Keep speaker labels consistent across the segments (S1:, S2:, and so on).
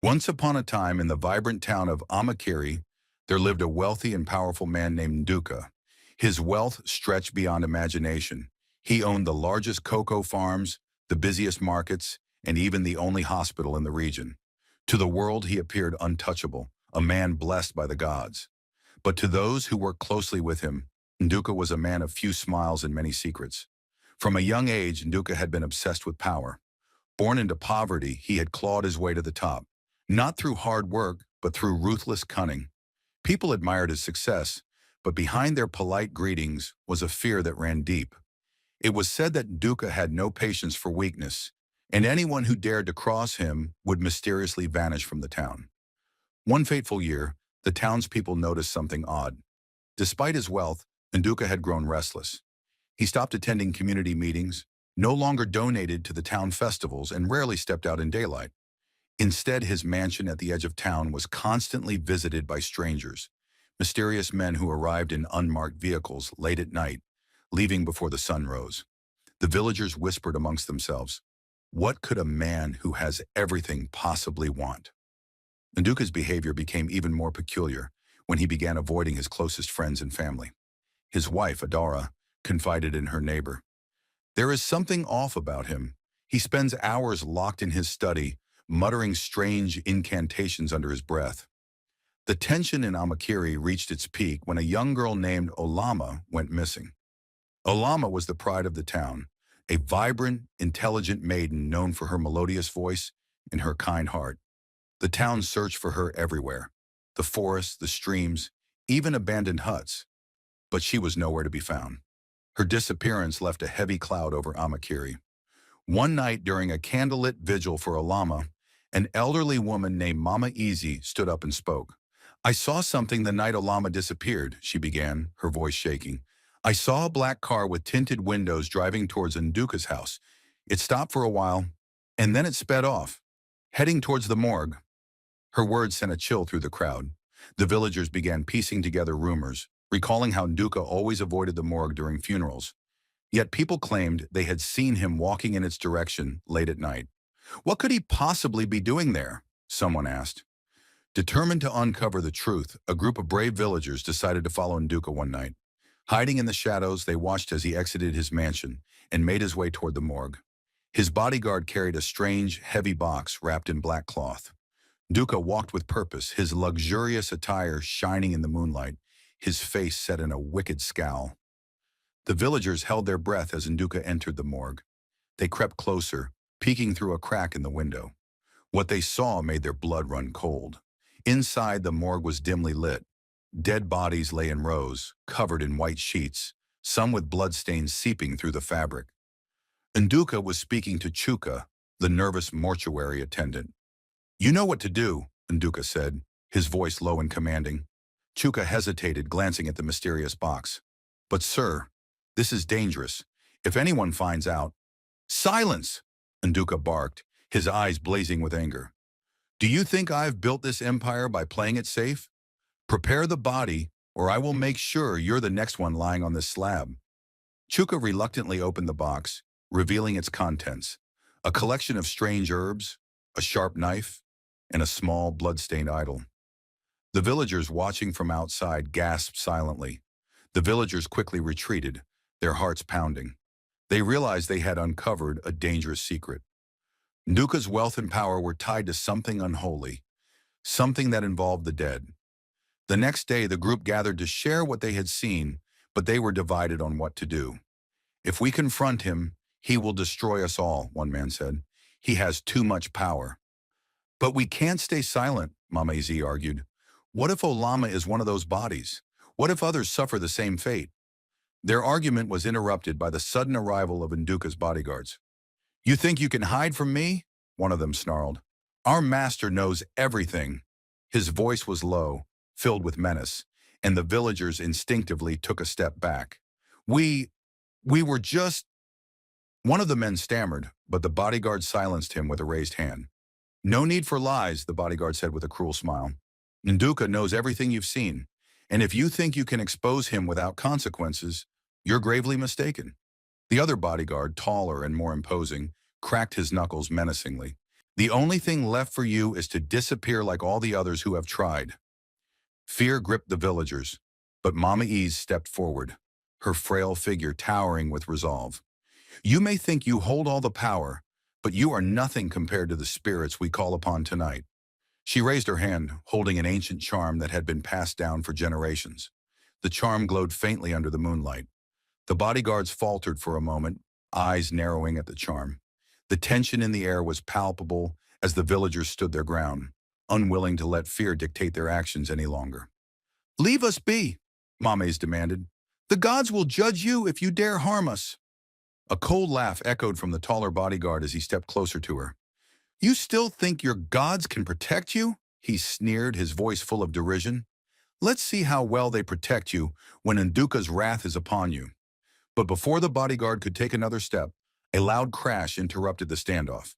S1: Once upon a time in the vibrant town of Amakiri, there lived a wealthy and powerful man named Nduka. His wealth stretched beyond imagination. He owned the largest cocoa farms, the busiest markets, and even the only hospital in the region. To the world he appeared untouchable, a man blessed by the gods. But to those who worked closely with him, Nduka was a man of few smiles and many secrets. From a young age, Nduka had been obsessed with power. Born into poverty, he had clawed his way to the top, not through hard work, but through ruthless cunning. People admired his success, but behind their polite greetings was a fear that ran deep. It was said that Duca had no patience for weakness, and anyone who dared to cross him would mysteriously vanish from the town. One fateful year, the townspeople noticed something odd. Despite his wealth, Nduka had grown restless. He stopped attending community meetings, no longer donated to the town festivals, and rarely stepped out in daylight. Instead, his mansion at the edge of town was constantly visited by strangers, mysterious men who arrived in unmarked vehicles late at night, leaving before the sun rose. The villagers whispered amongst themselves, "What could a man who has everything possibly want?" Nduka's behavior became even more peculiar when he began avoiding his closest friends and family. His wife, Adara, confided in her neighbor, "There is something off about him. He spends hours locked in his study, muttering strange incantations under his breath." The tension in Amakiri reached its peak when a young girl named Olama went missing. Olama was the pride of the town, a vibrant, intelligent maiden known for her melodious voice and her kind heart. The town searched for her everywhere, the forests, the streams, even abandoned huts, but she was nowhere to be found. Her disappearance left a heavy cloud over Amakiri. One night during a candlelit vigil for Olama, an elderly woman named Mama Easy stood up and spoke. "I saw something the night Olama disappeared," she began, her voice shaking. "I saw a black car with tinted windows driving towards Nduka's house. It stopped for a while, and then it sped off, heading towards the morgue." Her words sent a chill through the crowd. The villagers began piecing together rumors, recalling how Nduka always avoided the morgue during funerals. Yet people claimed they had seen him walking in its direction late at night. "What could he possibly be doing there?" someone asked. Determined to uncover the truth, a group of brave villagers decided to follow Nduka one night. Hiding in the shadows, they watched as he exited his mansion and made his way toward the morgue. His bodyguard carried a strange, heavy box wrapped in black cloth. Nduka walked with purpose, his luxurious attire shining in the moonlight, his face set in a wicked scowl. The villagers held their breath as Nduka entered the morgue. They crept closer, peeking through a crack in the window. What they saw made their blood run cold. Inside, the morgue was dimly lit. Dead bodies lay in rows, covered in white sheets, some with bloodstains seeping through the fabric. Nduka was speaking to Chuka, the nervous mortuary attendant. "You know what to do," Nduka said, his voice low and commanding. Chuka hesitated, glancing at the mysterious box. "But sir, this is dangerous. If anyone finds out—" "Silence!" Nduka barked, his eyes blazing with anger. "Do you think I've built this empire by playing it safe? Prepare the body, or I will make sure you're the next one lying on this slab." Chuka reluctantly opened the box, revealing its contents: a collection of strange herbs, a sharp knife, and a small blood-stained idol. The villagers watching from outside gasped silently. The villagers quickly retreated, their hearts pounding. They realized they had uncovered a dangerous secret. Nduka's wealth and power were tied to something unholy, something that involved the dead. The next day, the group gathered to share what they had seen, but they were divided on what to do. "If we confront him, he will destroy us all," one man said. "He has too much power." "But we can't stay silent," Mama Z argued. "What if Olama is one of those bodies? What if others suffer the same fate?" Their argument was interrupted by the sudden arrival of Nduka's bodyguards. "You think you can hide from me?" one of them snarled. "Our master knows everything." His voice was low, filled with menace, and the villagers instinctively took a step back. We were just—" One of the men stammered, but the bodyguard silenced him with a raised hand. "No need for lies," the bodyguard said with a cruel smile. "Nduka knows everything you've seen, and if you think you can expose him without consequences, you're gravely mistaken." The other bodyguard, taller and more imposing, cracked his knuckles menacingly. The only thing left for you is to disappear like all the others who have tried. Fear gripped the villagers, but Mama Ease stepped forward, her frail figure towering with resolve. You may think you hold all the power, but you are nothing compared to the spirits we call upon tonight. She raised her hand, holding an ancient charm that had been passed down for generations. The charm glowed faintly under the moonlight. The bodyguards faltered for a moment, eyes narrowing at the charm. The tension in the air was palpable as the villagers stood their ground, unwilling to let fear dictate their actions any longer. Leave us be, Mames demanded. The gods will judge you if you dare harm us. A cold laugh echoed from the taller bodyguard as he stepped closer to her. You still think your gods can protect you? He sneered, his voice full of derision. Let's see how well they protect you when Nduka's wrath is upon you. But before the bodyguard could take another step, a loud crash interrupted the standoff.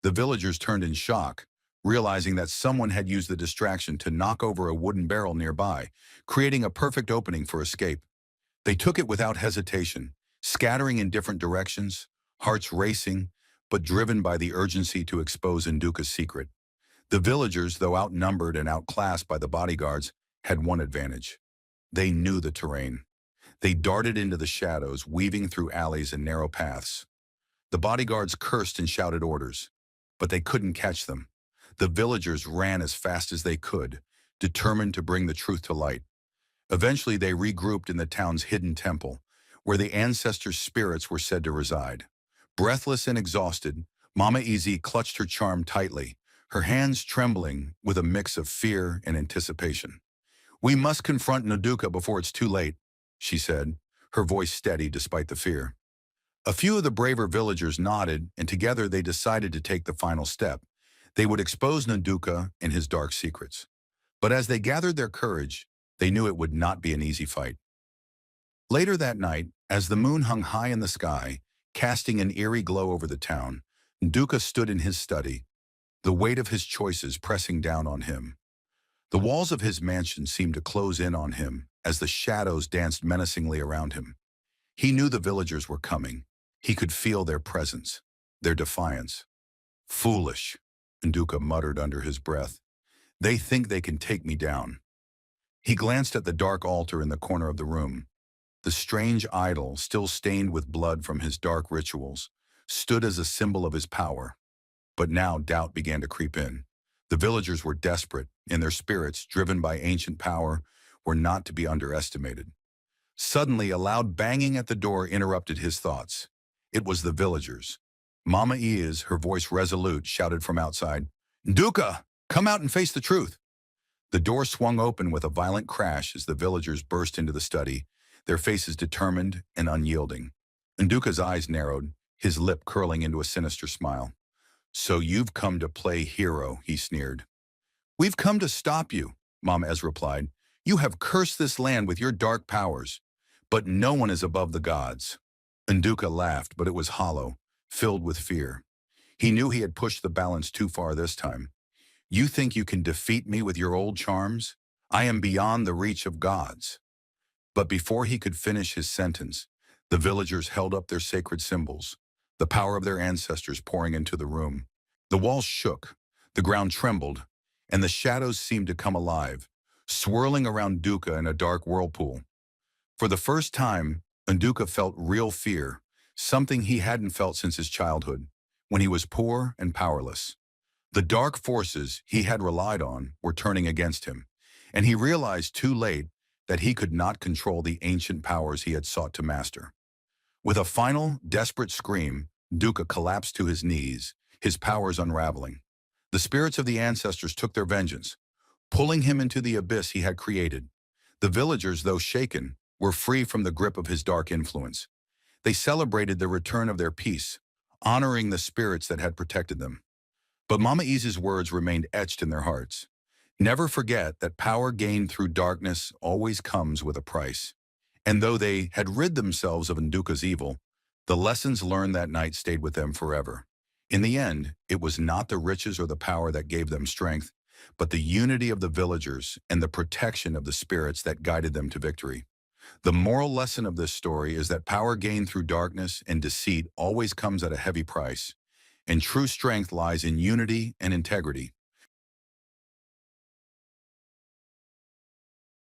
S1: The villagers turned in shock, realizing that someone had used the distraction to knock over a wooden barrel nearby, creating a perfect opening for escape. They took it without hesitation, scattering in different directions, hearts racing, but driven by the urgency to expose Nduka's secret. The villagers, though outnumbered and outclassed by the bodyguards, had one advantage. They knew the terrain. They darted into the shadows, weaving through alleys and narrow paths. The bodyguards cursed and shouted orders, but they couldn't catch them. The villagers ran as fast as they could, determined to bring the truth to light. Eventually, they regrouped in the town's hidden temple, where the ancestors' spirits were said to reside. Breathless and exhausted, Mama Easy clutched her charm tightly, her hands trembling with a mix of fear and anticipation. We must confront Nduka before it's too late, she said, her voice steady despite the fear. A few of the braver villagers nodded, and together they decided to take the final step. They would expose Nduka and his dark secrets. But as they gathered their courage, they knew it would not be an easy fight. Later that night, as the moon hung high in the sky, casting an eerie glow over the town, Nduka stood in his study, the weight of his choices pressing down on him. The walls of his mansion seemed to close in on him as the shadows danced menacingly around him. He knew the villagers were coming. He could feel their presence, their defiance. Foolish, Nduka muttered under his breath. They think they can take me down. He glanced at the dark altar in the corner of the room. The strange idol, still stained with blood from his dark rituals, stood as a symbol of his power. But now doubt began to creep in. The villagers were desperate, and their spirits, driven by ancient power, were not to be underestimated. Suddenly, a loud banging at the door interrupted his thoughts. It was the villagers. Mama Eaz, her voice resolute, shouted from outside, Nduka, come out and face the truth. The door swung open with a violent crash as the villagers burst into the study, their faces determined and unyielding. Nduka's eyes narrowed, his lip curling into a sinister smile. So you've come to play hero, he sneered. We've come to stop you, Mama Ez replied. You have cursed this land with your dark powers, but no one is above the gods. Nduka laughed, but it was hollow, filled with fear. He knew he had pushed the balance too far this time. You think you can defeat me with your old charms? I am beyond the reach of gods. But before he could finish his sentence, the villagers held up their sacred symbols, the power of their ancestors pouring into the room. The walls shook, the ground trembled, and the shadows seemed to come alive, swirling around Nduka in a dark whirlpool. For the first time, Nduka felt real fear, something he hadn't felt since his childhood, when he was poor and powerless. The dark forces he had relied on were turning against him, and he realized too late that he could not control the ancient powers he had sought to master. With a final, desperate scream, Nduka collapsed to his knees, his powers unraveling. The spirits of the ancestors took their vengeance, pulling him into the abyss he had created. The villagers, though shaken, were free from the grip of his dark influence. They celebrated the return of their peace, honoring the spirits that had protected them. But Mama Ease's words remained etched in their hearts. Never forget that power gained through darkness always comes with a price. And though they had rid themselves of Nduka's evil, the lessons learned that night stayed with them forever. In the end, it was not the riches or the power that gave them strength, but the unity of the villagers and the protection of the spirits that guided them to victory. The moral lesson of this story is that power gained through darkness and deceit always comes at a heavy price. and true strength lies in unity and integrity.